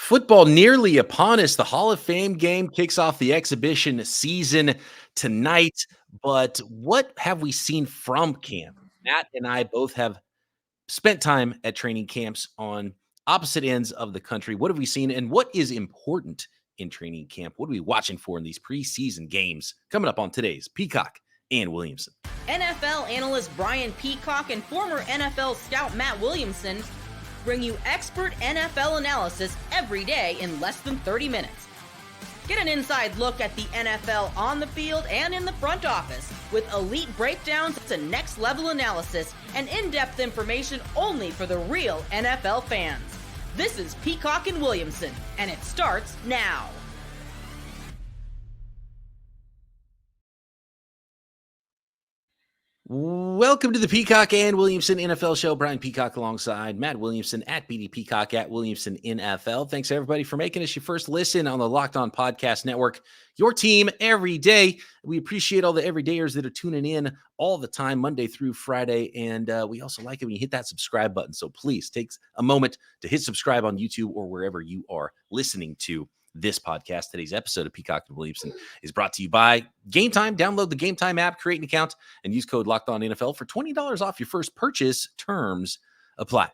Football nearly upon us. The Hall of Fame game kicks off the exhibition season tonight. But what have we seen from camp? Matt and I both have spent time at training camps on opposite ends of the country. What have we seen, and what is important in training camp? What are we watching for in these preseason games? Coming up on today's Peacock and Williamson. NFL analyst Brian Peacock and former NFL scout Matt Williamson bring you expert NFL analysis every day in less than 30 minutes. Get an inside look at the NFL on the field and in the front office with elite breakdowns to next-level analysis and in-depth information only for the real NFL fans. This is Peacock and Williamson, and it starts now. Welcome to the Peacock and Williamson NFL Show. Brian Peacock alongside Matt Williamson at BD Peacock at Williamson NFL. Thanks everybody for making us your first listen on the Locked On Podcast Network. Your team every day. We appreciate all the everydayers that are tuning in all the time, Monday through Friday. And we also like it when you hit that subscribe button. So please take a moment to hit subscribe on YouTube or wherever you are listening to this podcast. Today's episode of Peacock and Williamson is brought to you by Game Time. Download the Game Time app, create an account, and use code LOCKEDONNFL for $20 off your first purchase. Terms apply.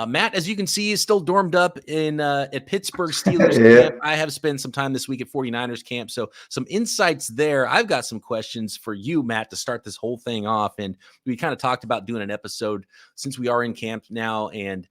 Matt, as you can see, is still dormed up in at Pittsburgh Steelers camp. I have spent some time this week at 49ers camp, so some insights there. I've got some questions for you, Matt, to start this whole thing off. And we kind of talked about doing an episode since we are in camp now and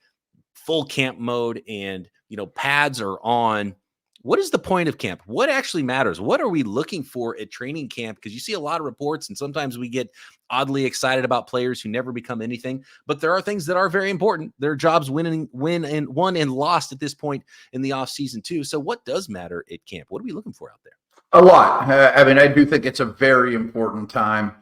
full camp mode, and pads are on. What is the point of camp? What actually matters? What are we looking for at training camp? Because you see a lot of reports, and sometimes we get oddly excited about players who never become anything. But there are things that are very important. Their jobs won and lost at this point in the offseason too. So what does matter at camp? What are we looking for out there? A lot. I do think it's a very important time.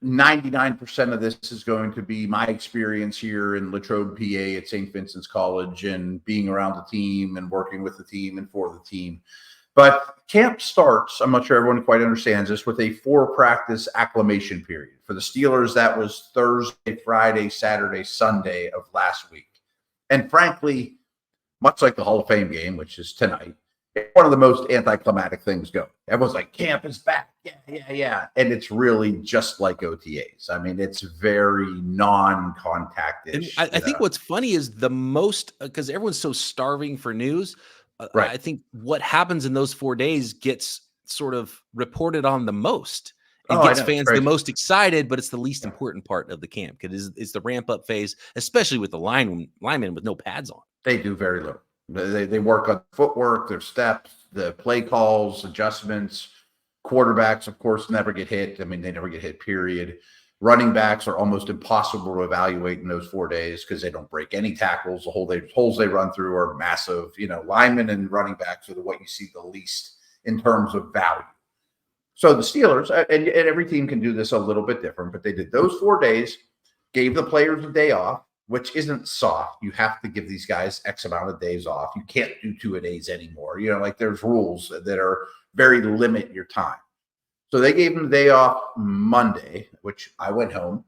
99% of this is going to be my experience here in Latrobe, PA at St. Vincent's College and being around the team and working with the team and for the team. But camp starts, I'm not sure everyone quite understands this, with a 4-practice acclimation period. For the Steelers, that was Thursday, Friday, Saturday, Sunday of last week. And frankly, much like the Hall of Fame game, which is tonight, it's one of the most anticlimactic things going. Everyone's like, camp is back. Yeah. And it's really just like OTAs. I mean, it's very non-contact-ish. I think what's funny is the most, because everyone's so starving for news, right. I think what happens in those 4 days gets sort of reported on the most. It gets fans the most excited, but it's the least important part of the camp. It's the ramp-up phase, especially with the linemen with no pads on. They do very little. They work on footwork, their steps, the play calls, adjustments. Quarterbacks, of course, never get hit. I mean, they never get hit, period. Running backs are almost impossible to evaluate in those 4 days because they don't break any tackles. The holes they run through are massive. Linemen and running backs are what you see the least in terms of value. So the Steelers, and every team can do this a little bit different, but they did those 4 days, gave the players a day off, which isn't soft. You have to give these guys X amount of days off. You can't do 2-a-days anymore. There's rules that are very limit your time. So they gave them the day off Monday, which I went home.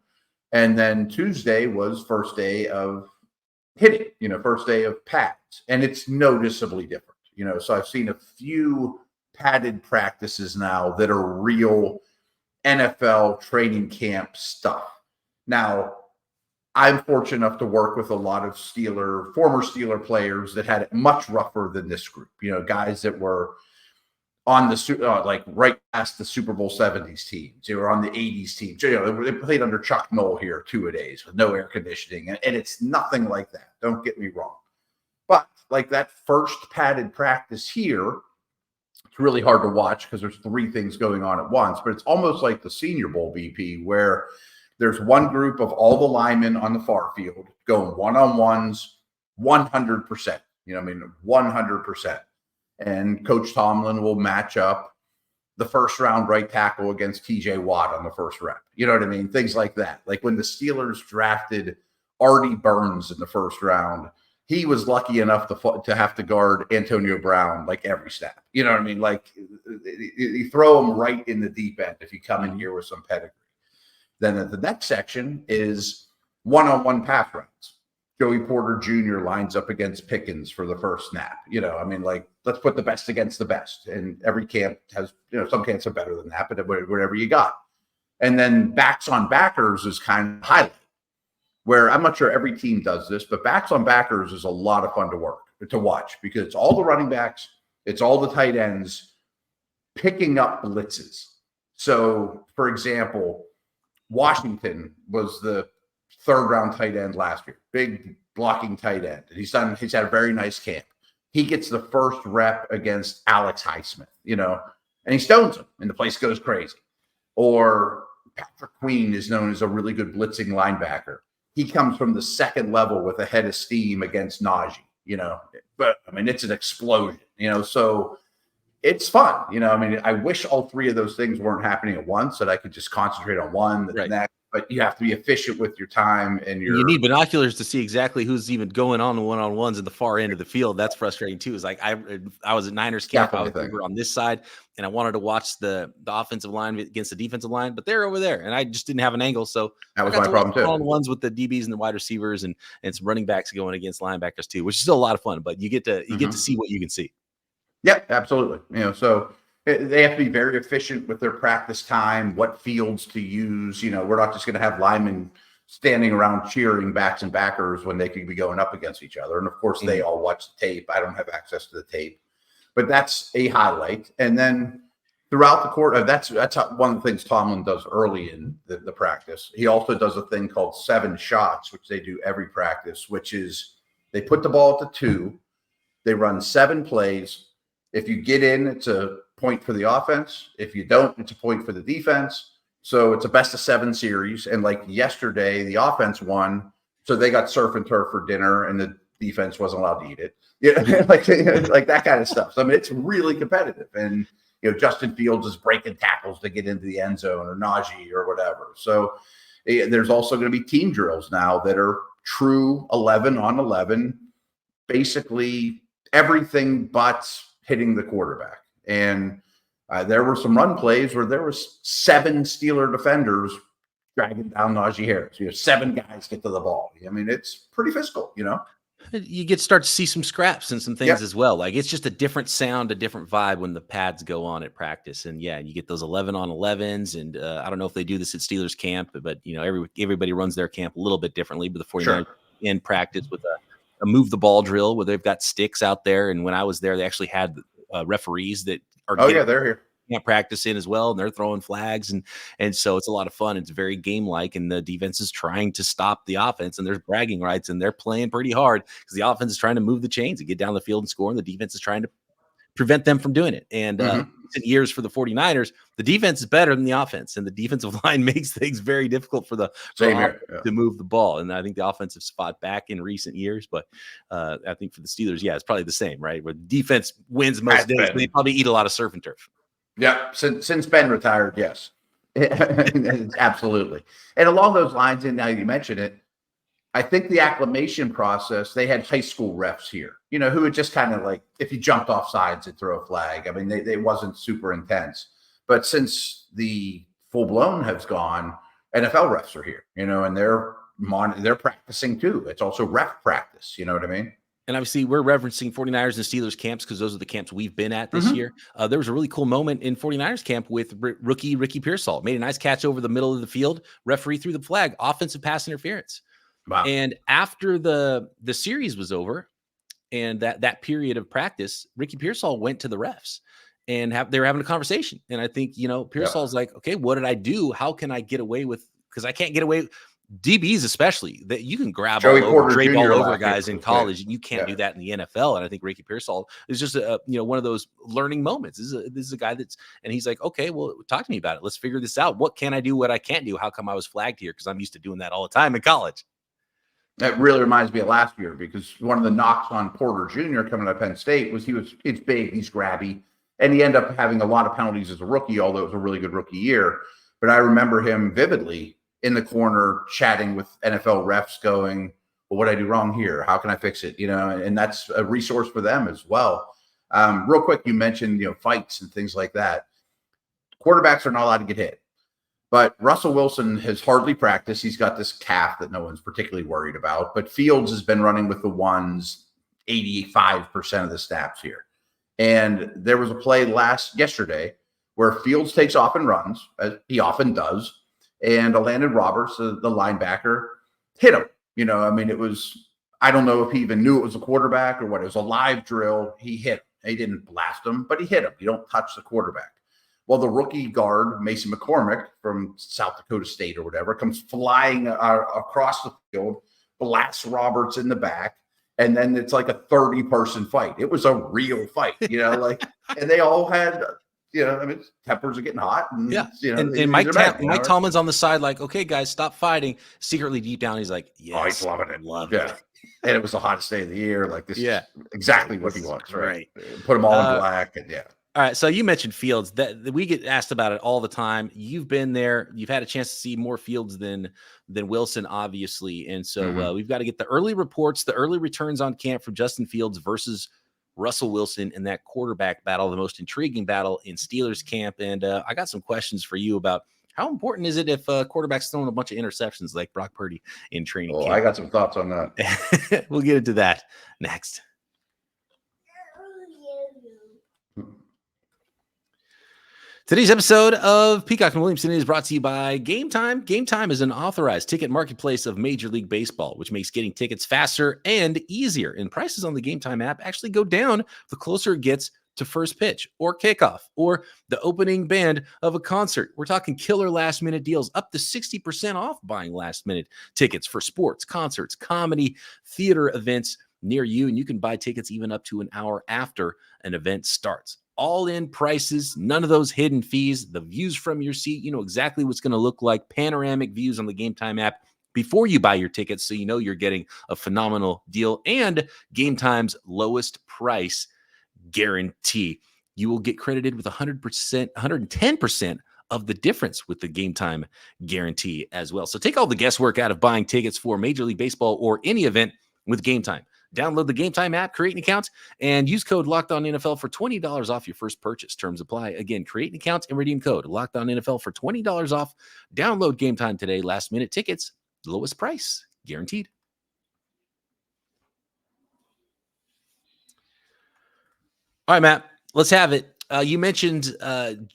And then Tuesday was first day of hitting, first day of pads. And it's noticeably different, So I've seen a few padded practices now that are real NFL training camp stuff. Now, I'm fortunate enough to work with a lot of former Steeler players that had it much rougher than this group. Guys that were on the right past the Super Bowl 70s teams. They were on the 80s teams. They played under Chuck Noll here 2-a-days with no air conditioning, and it's nothing like that. Don't get me wrong. But like that first padded practice here, it's really hard to watch because there's 3 things going on at once. But it's almost like the Senior Bowl BP where there's one group of all the linemen on the far field going one-on-ones 100%. 100%. And Coach Tomlin will match up the first round right tackle against TJ Watt on the first rep. You know what I mean? Things like that. Like when the Steelers drafted Artie Burns in the first round, he was lucky enough to have to guard Antonio Brown like every snap. You know what I mean? Like you throw him right in the deep end if you come in here with some pedigree. Then the next section is one-on-one pass routes. Joey Porter Jr. lines up against Pickens for the first snap. I mean, like, let's put the best against the best. And every camp has, some camps are better than that, but whatever you got. And then backs on backers is kind of highlight, where I'm not sure every team does this, but backs on backers is a lot of fun to watch, because it's all the running backs, it's all the tight ends picking up blitzes. So, for example, Washington was the third-round tight end last year, big blocking tight end. He's had a very nice camp. He gets the first rep against Alex Highsmith, and he stones him, and the place goes crazy. Or Patrick Queen is known as a really good blitzing linebacker. He comes from the second level with a head of steam against Najee, but I mean, it's an explosion, so it's fun. I mean, I wish all three of those things weren't happening at once, that I could just concentrate on one, the next, but you have to be efficient with your time, and you need binoculars to see exactly who's even going on the one-on-ones at the far end of the field. That's frustrating too. It's like I was at Niners camp, I was over on this side, and I wanted to watch the offensive line against the defensive line, but they're over there, and I just didn't have an angle. So that was my problem too. One-on-ones with the DBs and the wide receivers, and some running backs going against linebackers too, which is still a lot of fun. But you get to see what you can see. Yeah, absolutely. So they have to be very efficient with their practice time, what fields to use. We're not just going to have linemen standing around cheering backs and backers when they could be going up against each other. And of course, they all watch the tape. I don't have access to the tape, but that's a highlight. And then throughout the quarter, that's one of the things Tomlin does early in the practice. He also does a thing called 7 shots, which they do every practice, which is they put the ball at the 2, they run 7 plays. If you get in, it's a point for the offense. If you don't, it's a point for the defense. So it's a best of 7 series. And like yesterday, the offense won, so they got surf and turf for dinner, and the defense wasn't allowed to eat it. Like that kind of stuff. So I mean, it's really competitive. And Justin Fields is breaking tackles to get into the end zone, or Najee, or whatever. So there's also going to be team drills now that are true 11 on 11, basically everything but hitting the quarterback. And there were some run plays where there was 7 Steeler defenders dragging down Najee Harris. 7 guys get to the ball. I mean, it's pretty physical, You get to start to see some scraps and some things as well. Like, it's just a different sound, a different vibe when the pads go on at practice. And you get those 11 on 11s. And I don't know if they do this at Steelers camp, but everybody runs their camp a little bit differently. But the 49ers in practice with a move the ball drill where they've got sticks out there. And when I was there, they actually had referees that are they're here. Can't practice in as well, and they're throwing flags, and so it's a lot of fun. It's very game-like, and the defense is trying to stop the offense, and there's bragging rights, and they're playing pretty hard because the offense is trying to move the chains and get down the field and score, and the defense is trying to prevent them from doing it. And recent years for the 49ers, the defense is better than the offense, and the defensive line makes things very difficult for the offense to move the ball. And I think the offensive spot back in recent years, but I think for the Steelers, it's probably the same, right? Where the defense wins most days, but they probably eat a lot of surf and turf. Yeah, since Ben retired, yes. Absolutely. And along those lines, and now you mention it, I think the acclimation process, they had high school refs here, who would just kind of like, if you jumped off sides, they'd throw a flag. I mean, they wasn't super intense. But since the full-blown has gone, NFL refs are here, and they're practicing too. It's also ref practice, you know what I mean? And obviously, we're referencing 49ers and Steelers camps because those are the camps we've been at this year. There was a really cool moment in 49ers camp with rookie Ricky Pearsall. Made a nice catch over the middle of the field. Referee threw the flag, offensive pass interference. Wow. And after the series was over and that period of practice, Ricky Pearsall went to the refs and they were having a conversation. And I think, Pearsall's like, okay, what did I do? How can I get away with, because I can't get away, DBs especially, that you can grab Joey all Porter over, drape Jr. all over guys in college, and you can't do that in the NFL. And I think Ricky Pearsall is just one of those learning moments. This is a guy and he's like, okay, well, talk to me about it. Let's figure this out. What can I do? What I can't do? How come I was flagged here? Because I'm used to doing that all the time in college. That really reminds me of last year, because one of the knocks on Porter Jr. coming out of Penn State was he's big, he's grabby, and he ended up having a lot of penalties as a rookie, although it was a really good rookie year. But I remember him vividly in the corner chatting with NFL refs going, well, what did I do wrong here? How can I fix it? And that's a resource for them as well. Real quick, you mentioned, fights and things like that. Quarterbacks are not allowed to get hit. But Russell Wilson has hardly practiced. He's got this calf that no one's particularly worried about. But Fields has been running with the ones 85% of the snaps here. And there was a play yesterday where Fields takes off and runs, as he often does, and Landon Roberts, the linebacker, hit him. It was, I don't know if he even knew it was a quarterback or what. It was a live drill. He hit him. He didn't blast him, but he hit him. You don't touch the quarterback. Well, the rookie guard, Mason McCormick from South Dakota State or whatever, comes flying across the field, blasts Roberts in the back, and then it's like a 30-person fight. It was a real fight, and they all had, tempers are getting hot. And, and Mike Tomlin's on the side like, okay, guys, stop fighting. Secretly deep down, he's like, yes, he's loving it. Love it. And it was the hottest day of the year. Like this is exactly what he wants, right? Put them all in black and All right, so you mentioned Fields. That we get asked about it all the time. You've been there. You've had a chance to see more Fields than Wilson, obviously. And so we've got to get the early reports, the early returns on camp from Justin Fields versus Russell Wilson in that quarterback battle, the most intriguing battle in Steelers camp. And I got some questions for you about how important is it if quarterback's throwing a bunch of interceptions like Brock Purdy in training camp? I got some thoughts on that. We'll get into that next. Today's episode of Peacock and Williamson is brought to you by Game Time. Game Time is an authorized ticket marketplace of Major League Baseball, which makes getting tickets faster and easier. And prices on the Game Time app actually go down the closer it gets to first pitch or kickoff or the opening band of a concert. We're talking killer last-minute deals, up to 60% off buying last-minute tickets for sports, concerts, comedy, theater events near you. And you can buy tickets even up to an hour after an event starts. All-in prices, none of those hidden fees, the views from your seat. You know exactly what's going to look like. Panoramic views on the Game Time app before you buy your tickets, so you know you're getting a phenomenal deal. And Game Time's lowest price guarantee. You will get credited with 100%, 110% of the difference with the Game Time guarantee as well. So take all the guesswork out of buying tickets for Major League Baseball or any event with Game Time. Download the Game Time app, create an account, and use code LOCKEDONNFL for $20 off your first purchase. Terms apply. Again, create an account and redeem code LOCKEDONNFL for $20 off. Download Game Time today. Last-minute tickets, lowest price, guaranteed. All right, Matt, let's have it. You mentioned Wilson.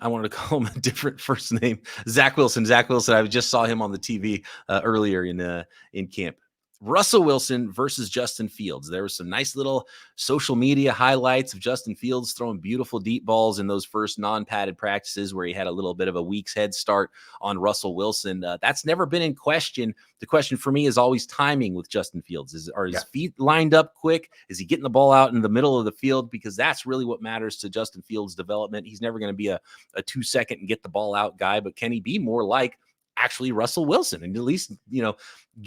I wanted to call him a different first name. Zach Wilson. I just saw him on the TV earlier in camp. Russell Wilson versus Justin Fields. There were some nice little social media highlights of Justin Fields throwing beautiful deep balls in those first non-padded practices where he had a little bit of a week's head start on Russell Wilson. That's never been in question. The question for me is always timing with Justin Fields. Are his feet lined up quick? Is he getting the ball out in the middle of the field? Because that's really what matters to Justin Fields' development. He's never going to be a 2-second and get the ball out guy, but can he be more like actually Russell Wilson and at least,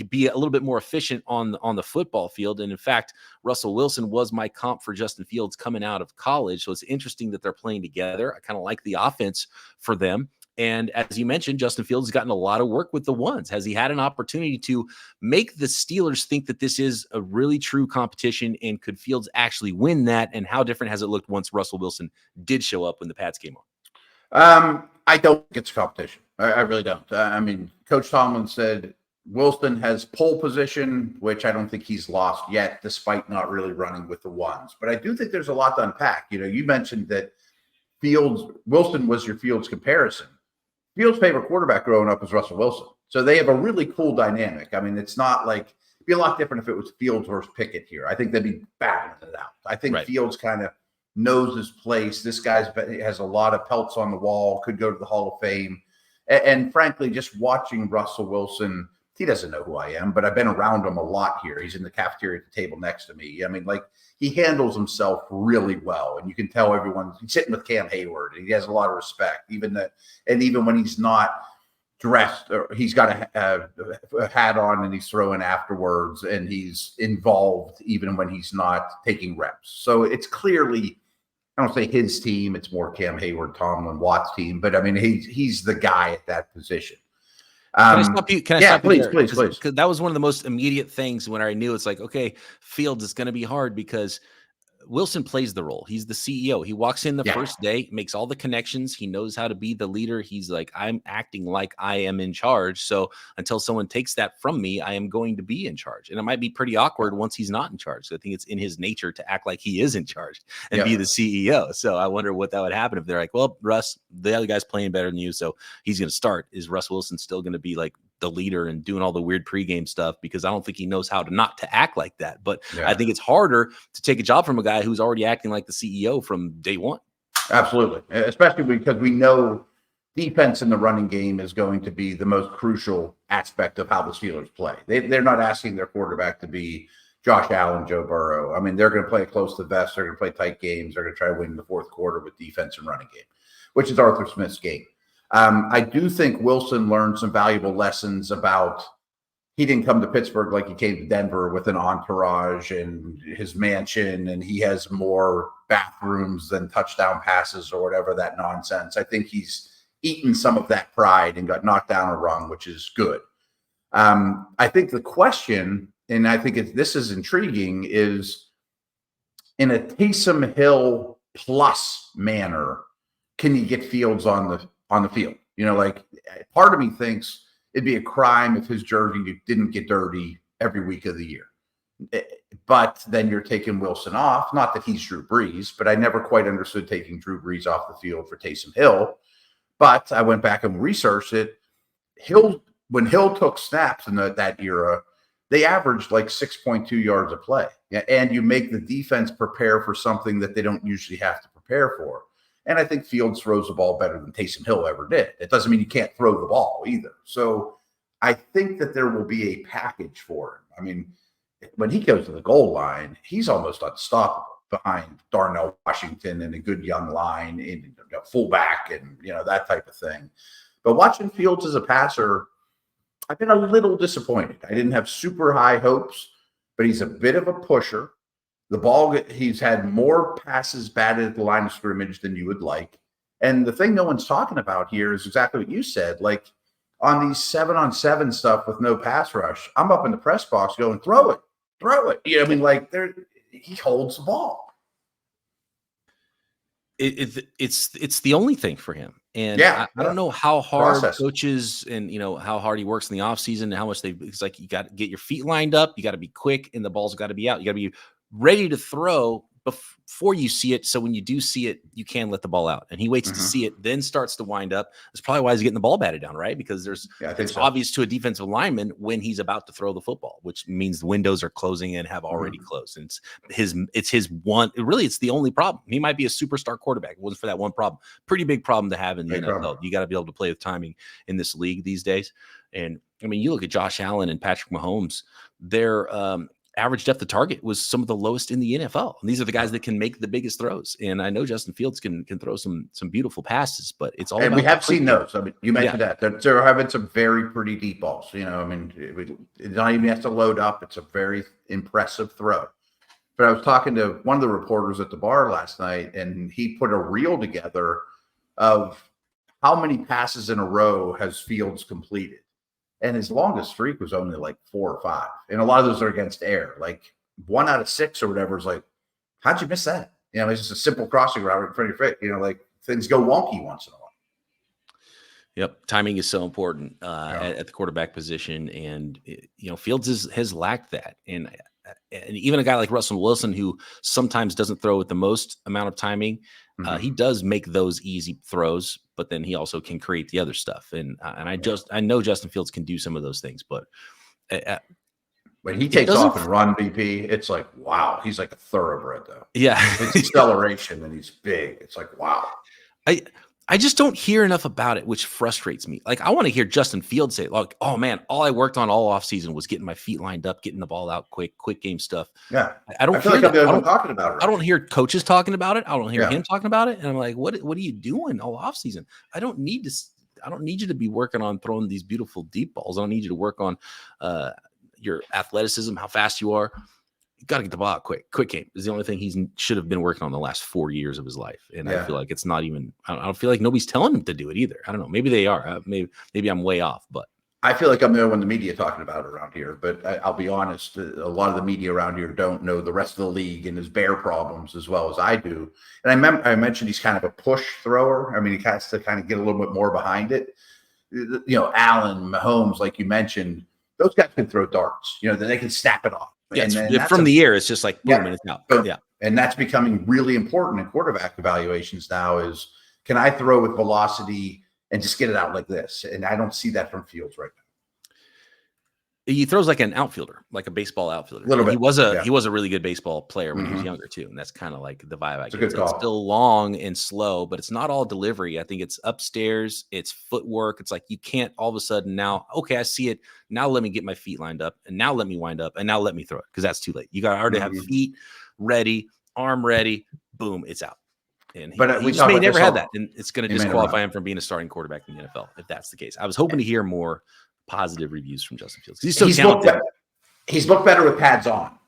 be a little bit more efficient on the football field? And in fact, Russell Wilson was my comp for Justin Fields coming out of college. So it's interesting that they're playing together. I kind of like the offense for them. And as you mentioned, Justin Fields has gotten a lot of work with the ones. Has he had an opportunity to make the Steelers think that this is a really true competition? And could Fields actually win that? And how different has it looked once Russell Wilson did show up when the Pats came on? I don't think it's competition. I really don't. Coach Tomlin said Wilson has pole position, which I don't think he's lost yet, despite not really running with the ones. But I do think there's a lot to unpack. You mentioned that Wilson was your Fields comparison. Fields' favorite quarterback growing up was Russell Wilson. So they have a really cool dynamic. It's not like it'd be a lot different if it was Fields versus Pickett here. I think they'd be battling it out. I think Fields kind of knows his place. This guy has a lot of pelts on the wall, could go to the Hall of Fame. And frankly, just watching Russell Wilson, he doesn't know who I am, but I've been around him a lot here. He's in the cafeteria at the table next to me. He handles himself really well. And you can tell he's sitting with Cam Hayward, and he has a lot of respect. Even when he's not dressed, or he's got a hat on and he's throwing afterwards, and he's involved even when he's not taking reps. So it's clearly, I don't say his team, it's more Cam Hayward, Tomlin, Watt's team, but he's the guy at that position. Can I stop you? Please. Because that was one of the most immediate things when I knew it's like, okay, Fields is going to be hard because Wilson plays the role. He's the CEO. He walks in the Yeah. first day, makes all the connections. He knows how to be the leader. He's like, I'm acting like I am in charge. So until someone takes that from me, I am going to be in charge. And it might be pretty awkward once he's not in charge. So I think it's in his nature to act like he is in charge and be the CEO. So I wonder what that would happen if they're like, well, Russ, the other guy's playing better than you, so he's going to start. Is Russ Wilson still going to be like the leader and doing all the weird pregame stuff? Because I don't think he knows how to act like that. But I think it's harder to take a job from a guy who's already acting like the CEO from day one. Absolutely. Especially because we know defense in the running game is going to be the most crucial aspect of how the Steelers play. They're not asking their quarterback to be Josh Allen, Joe Burrow. I mean, they're going to play close to the vest. They're going to play tight games. They're going to try to win the fourth quarter with defense and running game, which is Arthur Smith's game. I do think Wilson learned some valuable lessons about he didn't come to Pittsburgh like he came to Denver with an entourage and his mansion, and he has more bathrooms than touchdown passes or whatever that nonsense. I think he's eaten some of that pride and got knocked down a rung, which is good. I think the question, and I think this is intriguing, is in a Taysom Hill plus manner, can you get Fields on the field? You know, like part of me thinks it'd be a crime if his jersey didn't get dirty every week of the year. But then you're taking Wilson off. Not that he's Drew Brees, but I never quite understood taking Drew Brees off the field for Taysom Hill. But I went back and researched it. When Hill took snaps in that era, they averaged like 6.2 yards a play. And you make the defense prepare for something that they don't usually have to prepare for. And I think Fields throws the ball better than Taysom Hill ever did. It doesn't mean you can't throw the ball either. So I think that there will be a package for him. I mean, when he goes to the goal line, he's almost unstoppable behind Darnell Washington and a good young line in fullback and, that type of thing. But watching Fields as a passer, I've been a little disappointed. I didn't have super high hopes, but he's a bit of a pusher. The ball, he's had more passes batted at the line of scrimmage than you would like. And the thing no one's talking about here is exactly what you said. Like on these 7-on-7 stuff with no pass rush, I'm up in the press box going, throw it. He holds the ball. It's the only thing for him. And I don't know how hard coaches and, how hard he works in the offseason and how much it's like, you got to get your feet lined up. You got to be quick and the ball's got to be out. You got to be ready to throw before you see it. So when you do see it, you can let the ball out. And he waits to see it, then starts to wind up. That's probably why he's getting the ball batted down, right? Because it's obvious to a defensive lineman when he's about to throw the football, which means the windows are closing and have already closed. And it's the only problem. He might be a superstar quarterback. If it wasn't for that one problem. Pretty big problem to have in the NFL. You got to be able to play with timing in this league these days. And I mean, you look at Josh Allen and Patrick Mahomes, their average depth of target was some of the lowest in the NFL. And these are the guys that can make the biggest throws. And I know Justin Fields can throw some beautiful passes, but it's all. And we have seen those. I mean, you mentioned that they're having some very pretty deep balls. It's not even has to load up. It's a very impressive throw. But I was talking to one of the reporters at the bar last night, and he put a reel together of how many passes in a row has Fields completed. And his longest streak was only like 4 or 5. And a lot of those are against air. Like 1 out of 6 or whatever is like, how'd you miss that? It's just a simple crossing route in front of your face. Like things go wonky once in a while. Yep. Timing is so important at the quarterback position. And, Fields has lacked that. And even a guy like Russell Wilson, who sometimes doesn't throw with the most amount of timing, he does make those easy throws, but then he also can create the other stuff. And I know Justin Fields can do some of those things, but when he takes off and run, BP, it's like, wow, he's like a thoroughbred though. Yeah. It's acceleration and he's big. It's like, wow. I just don't hear enough about it, which frustrates me. Like, I want to hear Justin Fields say, like, oh man, all I worked on all offseason was getting my feet lined up, getting the ball out quick game stuff. Yeah. I don't feel hear like that. I'm talking about it. Right? I don't hear coaches talking about it. I don't hear him talking about it. And I'm like, what are you doing all offseason? I don't need you to be working on throwing these beautiful deep balls. I don't need you to work on your athleticism, how fast you are. You got to get the ball out quick. Quick game is the only thing he should have been working on the last 4 years of his life. And I feel like it's not even, I don't feel like nobody's telling him to do it either. I don't know. Maybe they are. Maybe I'm way off, but I feel like I'm the only one in the media talking about it around here, but I'll be honest, a lot of the media around here don't know the rest of the league and his bear problems as well as I do. And I mentioned he's kind of a push thrower. I mean, he has to kind of get a little bit more behind it. You know, Allen, Mahomes, like you mentioned, those guys can throw darts. You know, they can snap it off. Yeah, and from the air, it's just like boom, and it's out. Yeah, and that's becoming really important in quarterback evaluations now. Is can I throw with velocity and just get it out like this? And I don't see that from Fields right now. He throws like an outfielder, like a baseball outfielder. A little bit. He was a really good baseball player when he was younger too, and that's kind of like the vibe I get. It's still long and slow, but it's not all delivery. I think it's upstairs, it's footwork. It's like you can't all of a sudden now. Okay, I see it now. Let me get my feet lined up, and now let me wind up, and now let me throw it because that's too late. You got to already have feet ready, arm ready. Boom, it's out. And he just may never have that, and it's going to disqualify him from being a starting quarterback in the NFL if that's the case. I was hoping to hear more positive reviews from Justin Fields. He's so talented. He's looked better with pads on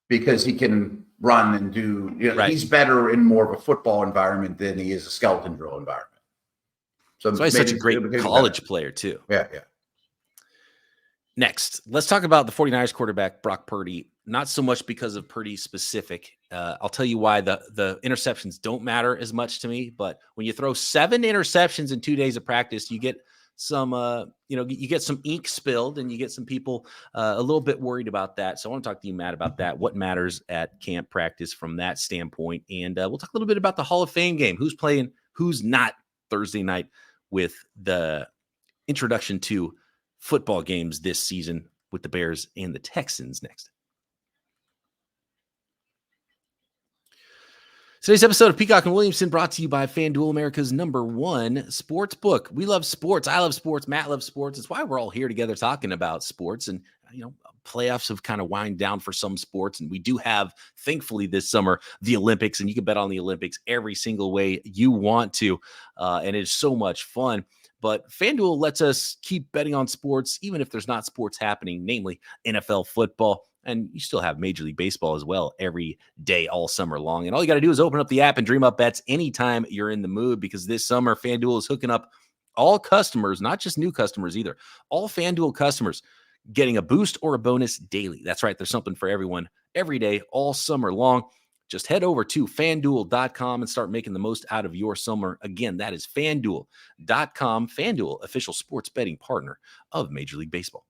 because he can run and do. You know, he's better in more of a football environment than he is a skeleton drill environment. So he's such a great college player too. Yeah. Next, let's talk about the 49ers quarterback, Brock Purdy. Not so much because of Purdy specific. I'll tell you why. The interceptions don't matter as much to me, but when you throw 7 interceptions in 2 days of practice, you get some, you get some ink spilled, and you get some people a little bit worried about that. So I want to talk to you, Matt, about that. What matters at camp practice from that standpoint, and we'll talk a little bit about the Hall of Fame game. Who's playing? Who's not? Thursday night with the introduction to football games this season with the Bears and the Texans next. Today's episode of Peacock and Williamson brought to you by FanDuel, America's #1 sports book. We love sports. I love sports. Matt loves sports. It's why we're all here together talking about sports. And, playoffs have kind of wind down for some sports. And we do have, thankfully, this summer, the Olympics. And you can bet on the Olympics every single way you want to. And it's so much fun. But FanDuel lets us keep betting on sports, even if there's not sports happening, namely NFL football. And you still have Major League Baseball as well every day, all summer long. And all you got to do is open up the app and dream up bets anytime you're in the mood, because this summer, FanDuel is hooking up all customers, not just new customers either, all FanDuel customers getting a boost or a bonus daily. That's right. There's something for everyone every day, all summer long. Just head over to FanDuel.com and start making the most out of your summer. Again, that is FanDuel.com. FanDuel, official sports betting partner of Major League Baseball.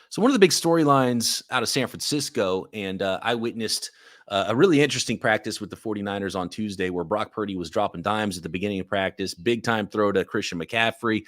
So one of the big storylines out of San Francisco, and I witnessed a really interesting practice with the 49ers on Tuesday where Brock Purdy was dropping dimes at the beginning of practice, big-time throw to Christian McCaffrey,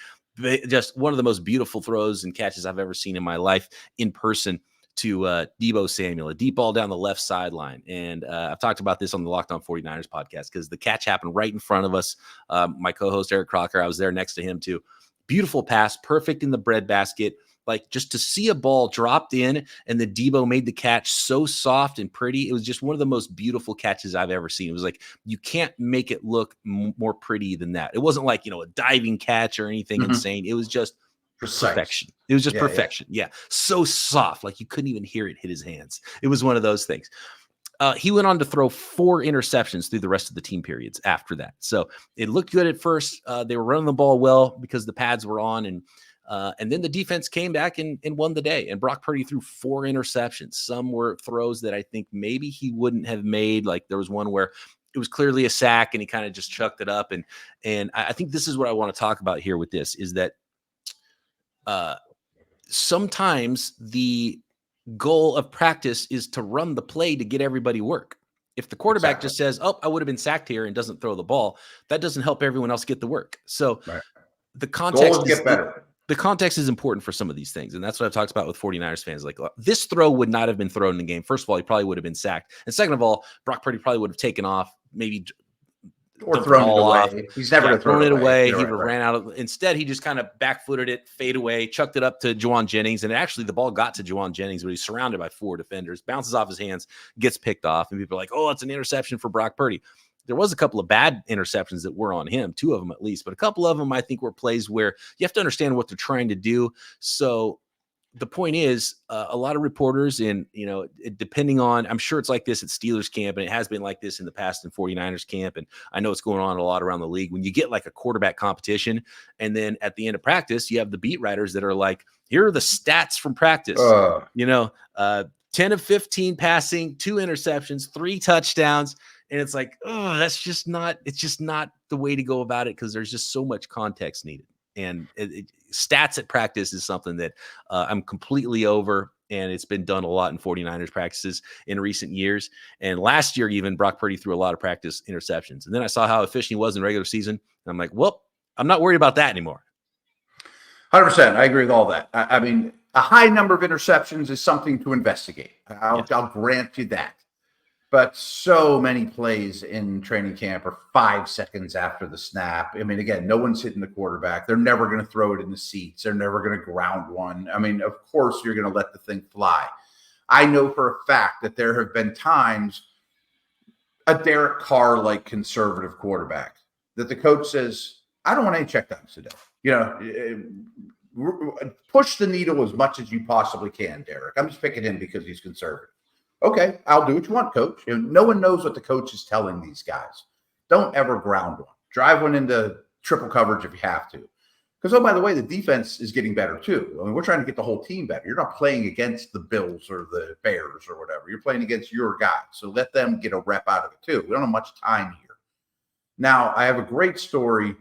just one of the most beautiful throws and catches I've ever seen in my life in person to Deebo Samuel, a deep ball down the left sideline. And I've talked about this on the Locked On 49ers podcast because the catch happened right in front of us. My co-host, Eric Crocker, I was there next to him too. Beautiful pass, perfect in the breadbasket. Like, just to see a ball dropped in and the Deebo made the catch so soft and pretty. It was just one of the most beautiful catches I've ever seen. It was like, you can't make it look more pretty than that. It wasn't like, a diving catch or anything insane. It was just perfection. It was just perfection. Yeah. So soft. Like you couldn't even hear it hit his hands. It was one of those things. He went on to throw 4 interceptions through the rest of the team periods after that. So it looked good at first. They were running the ball well because the pads were on, and then the defense came back and won the day. And Brock Purdy threw 4 interceptions. Some were throws that I think maybe he wouldn't have made. Like there was one where it was clearly a sack and he kind of just chucked it up. And I think this is what I want to talk about here with this is that sometimes the goal of practice is to run the play to get everybody work. If the quarterback just says, "Oh, I would have been sacked here," and doesn't throw the ball, that doesn't help everyone else get the work. So the context get better. The context is important for some of these things. And that's what I've talked about with 49ers fans. Like, this throw would not have been thrown in the game. First of all, he probably would have been sacked. And second of all, Brock Purdy probably would have taken off, maybe or thrown it away. He's never thrown it away. He would have ran out of. Instead, he just kind of back-footed it, fade away, chucked it up to Juwan Jennings. And actually, the ball got to Juwan Jennings, but he's surrounded by 4 defenders, bounces off his hands, gets picked off. And people are like, "Oh, it's an interception for Brock Purdy." There was a couple of bad interceptions that were on him, 2 of them at least, but a couple of them I think were plays where you have to understand what they're trying to do. So the point is, a lot of reporters depending on, I'm sure it's like this at Steelers camp, and it has been like this in the past in 49ers camp. And I know it's going on a lot around the league when you get like a quarterback competition. And then at the end of practice, you have the beat writers that are like, here are the stats from practice, 10 of 15 passing, 2 interceptions, 3 touchdowns. And it's like, oh, it's just not the way to go about it, because there's just so much context needed. And stats at practice is something that I'm completely over. And it's been done a lot in 49ers practices in recent years. And last year, even Brock Purdy threw a lot of practice interceptions. And then I saw how efficient he was in regular season. And I'm like, well, I'm not worried about that anymore. 100%. I agree with all that. I mean, a high number of interceptions is something to investigate. I'll grant you that. But so many plays in training camp are 5 seconds after the snap. I mean, again, no one's hitting the quarterback. They're never going to throw it in the seats. They're never going to ground one. I mean, of course, you're going to let the thing fly. I know for a fact that there have been times, a Derek Carr-like conservative quarterback, that the coach says, I don't want any checkdowns today. Push the needle as much as you possibly can, Derek. I'm just picking him because he's conservative. Okay, I'll do what you want, coach. No one knows what the coach is telling these guys. Don't ever ground one. Drive one into triple coverage if you have to. Because, oh, by the way, the defense is getting better too. I mean, we're trying to get the whole team better. You're not playing against the Bills or the Bears or whatever. You're playing against your guys. So let them get a rep out of it too. We don't have much time here. Now, I have a great story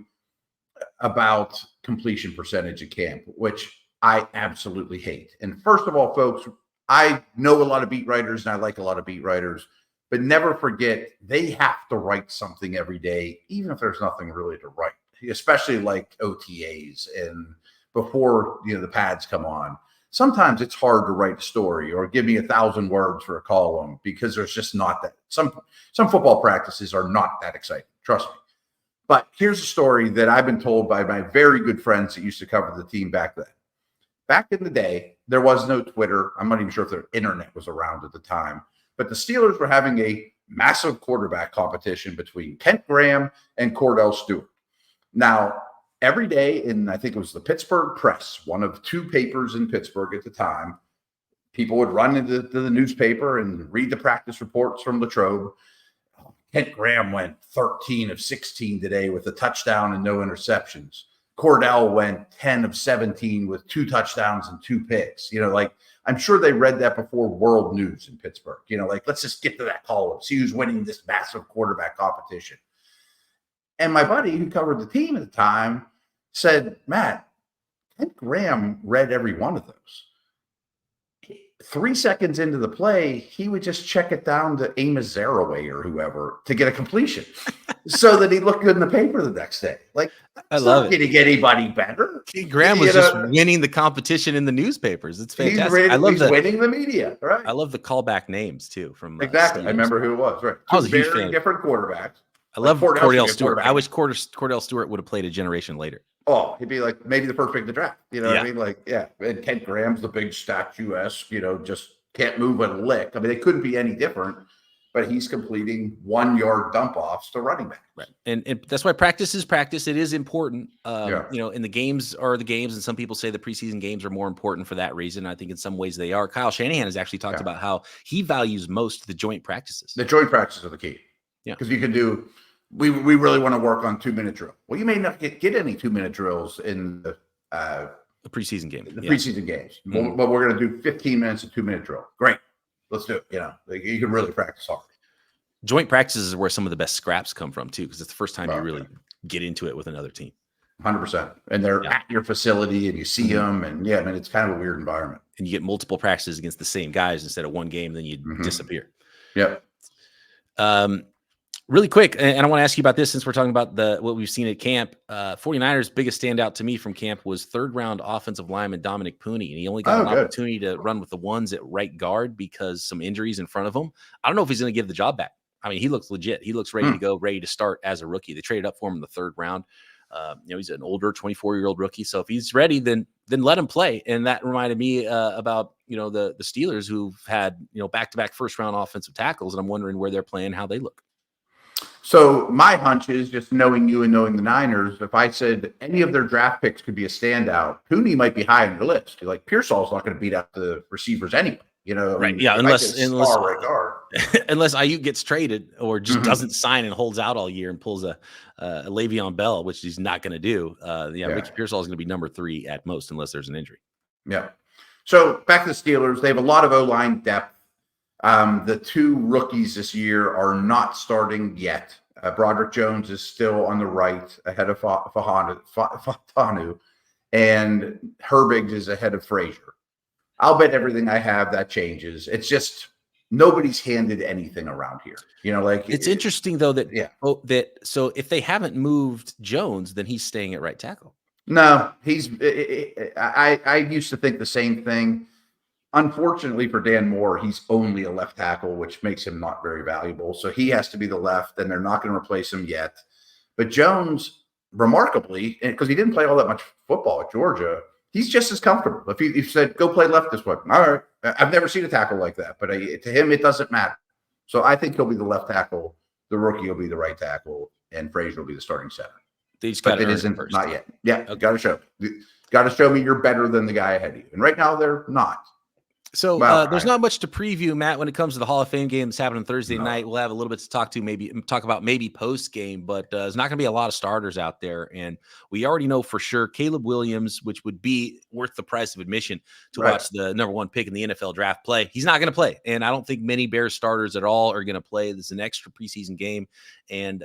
about completion percentage at camp, which I absolutely hate. And first of all, folks, I know a lot of beat writers and I like a lot of beat writers, but never forget they have to write something every day, even if there's nothing really to write, especially like OTAs and before the pads come on. Sometimes it's hard to write a story or give me 1,000 words for a column because there's just not that. Some football practices are not that exciting. Trust me. But here's a story that I've been told by my very good friends that used to cover the team back then. Back in the day, there was no Twitter. I'm not even sure if the internet was around at the time. But the Steelers were having a massive quarterback competition between Kent Graham and Cordell Stewart. Now, every day I think it was the Pittsburgh Press, one of 2 papers in Pittsburgh at the time, people would run into the newspaper and read the practice reports from Latrobe. Kent Graham went 13 of 16 today with a touchdown and no interceptions. Cordell went 10 of 17 with 2 touchdowns and 2 picks. I'm sure they read that before world news in Pittsburgh. Let's just get to that column, see who's winning this massive quarterback competition. And my buddy who covered the team at the time said, Matt, Kent Graham read every one of those. 3 seconds into the play, he would just check it down to Amos Zaraway or whoever to get a completion so that he looked good in the paper the next day. I love it. Going to get anybody better. Graham was just winning the competition in the newspapers. It's fantastic. He's winning the media, right? I love the callback names too. From exactly. I remember who it was. Right. I was a huge fan. Very different quarterbacks. I love Cordell Stewart. I wish Cordell Stewart would have played a generation later. Oh, he'd be like maybe the first pick of the draft. You know what I mean? And Kent Graham's the big statuesque, just can't move a lick. I mean, they couldn't be any different, but he's completing 1-yard dump offs to running back. Right. And that's why practice is practice. It is important. And the games are the games. And some people say the preseason games are more important for that reason. I think in some ways they are. Kyle Shanahan has actually talked about how he values most the joint practices. The joint practices are the key. Yeah. Because you can do, we really want to work on 2-minute drill. Well, you may not get any 2-minute drills in the preseason game. Preseason games. Mm-hmm. But we're going to do 15 minutes of 2-minute drill. Great. Let's do it. You can really practice hard. Joint practices is where some of the best scraps come from too, because it's the first time you really get into it with another team. 100%. And they're at your facility and you see them. And it's kind of a weird environment. And you get multiple practices against the same guys instead of one game, then you disappear. Yep. Really quick, and I want to ask you about this since we're talking about what we've seen at camp. 49ers' biggest standout to me from camp was 3rd-round offensive lineman Dominic Pooney, and he only got an opportunity to run with the ones at right guard because some injuries in front of him. I don't know if he's going to give the job back. I mean, he looks legit. He looks ready to go, ready to start as a rookie. They traded up for him in the 3rd round. He's an older 24-year-old rookie, so if he's ready, then let him play. And that reminded me about the Steelers who've had back-to-back 1st-round offensive tackles, and I'm wondering where they're playing, how they look. So my hunch is, just knowing you and knowing the Niners, if I said any of their draft picks could be a standout, Purdy might be high on your list. Like Pearsall's not going to beat out the receivers anyway. You know, Right? I mean, Yeah, unless right guard. unless Ayuk gets traded or just doesn't sign and holds out all year and pulls a Le'Veon Bell, which he's not going to do. Ricky Pearsall is going to be number 3 at most unless there's an injury. Yeah. So back to the Steelers, they have a lot of O-line depth. The 2 rookies this year are not starting yet. Broderick Jones is still on the right ahead of Fahanu, and Herbig is ahead of Frazier. I'll bet everything I have that changes. It's just nobody's handed anything around here. You know, like it's interesting though that so if they haven't moved Jones, then he's staying at right tackle. No, I used to think the same thing. Unfortunately for Dan Moore, he's only a left tackle, which makes him not very valuable. So he has to be the left, and they're not going to replace him yet. But Jones, remarkably, because he didn't play all that much football at Georgia, he's just as comfortable. If he said, go play left this way, all right. I've never seen a tackle like that, but to him, it doesn't matter. So I think he'll be the left tackle. The rookie will be the right tackle, and Frazier will be the starting center. They just got it isn't first. Not yet. Yeah, okay. Got to show me you're better than the guy ahead of you. And right now, they're not. So there's not much to preview, Matt, when it comes to the Hall of Fame game that's happening Thursday night. We'll have a little bit to talk about post game, but there's not going to be a lot of starters out there. And we already know for sure Caleb Williams, which would be worth the price of admission to watch the number 1 pick in the NFL draft play. He's not going to play. And I don't think many Bears starters at all are going to play. This is an extra preseason game. And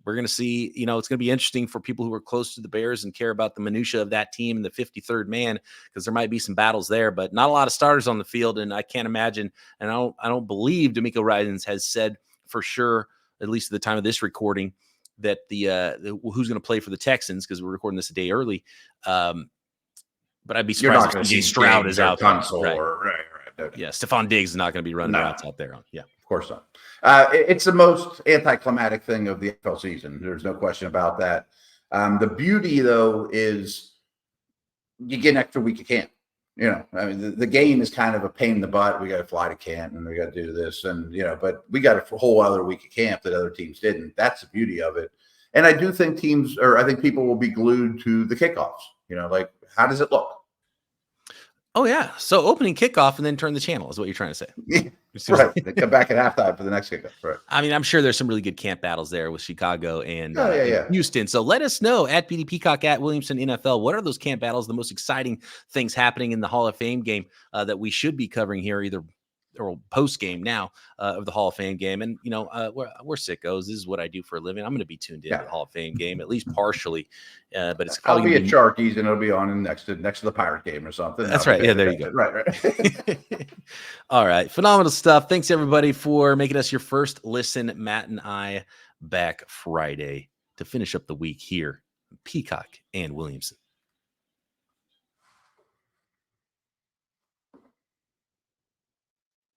we're going to see, it's going to be interesting for people who are close to the Bears and care about the minutia of that team and the 53rd man, because there might be some battles there, but not a lot of starters on the field. And I can't imagine, and I don't believe D'Amico Ryans has said for sure, at least at the time of this recording, that the who's going to play for the Texans, because we're recording this a day early. But I'd be surprised if CJ Stroud is out there. Right. Yeah, Stephon Diggs is not going to be running routes out there. Yeah. Of course not. It's the most anticlimactic thing of the NFL season. There's no question about that. The beauty, though, is you get an extra week of camp. I mean, the game is kind of a pain in the butt. We got to fly to Canton and we got to do this, and but we got a whole other week of camp that other teams didn't. That's the beauty of it. And I do think I think people will be glued to the kickoffs. Like, how does it look? Oh, yeah. So opening kickoff and then turn the channel is what you're trying to say. Yeah, right. They come back at halftime for the next kickoff. Right. I mean, I'm sure there's some really good camp battles there with Chicago and Houston. So let us know at BD Peacock at Williamson NFL. What are those camp battles, the most exciting things happening in the Hall of Fame game that we should be covering here, either or post game now of the Hall of Fame game? And we're sickos. This is what I do for a living. I'm going to be tuned in to the Hall of Fame game, at least partially. But it's probably be at Sharky's, and it'll be on next to the Pirate game or something. That's right. Yeah, there you go. Right. All right, phenomenal stuff. Thanks everybody for making us your first listen. Matt and I back Friday to finish up the week here. Peacock and Williamson.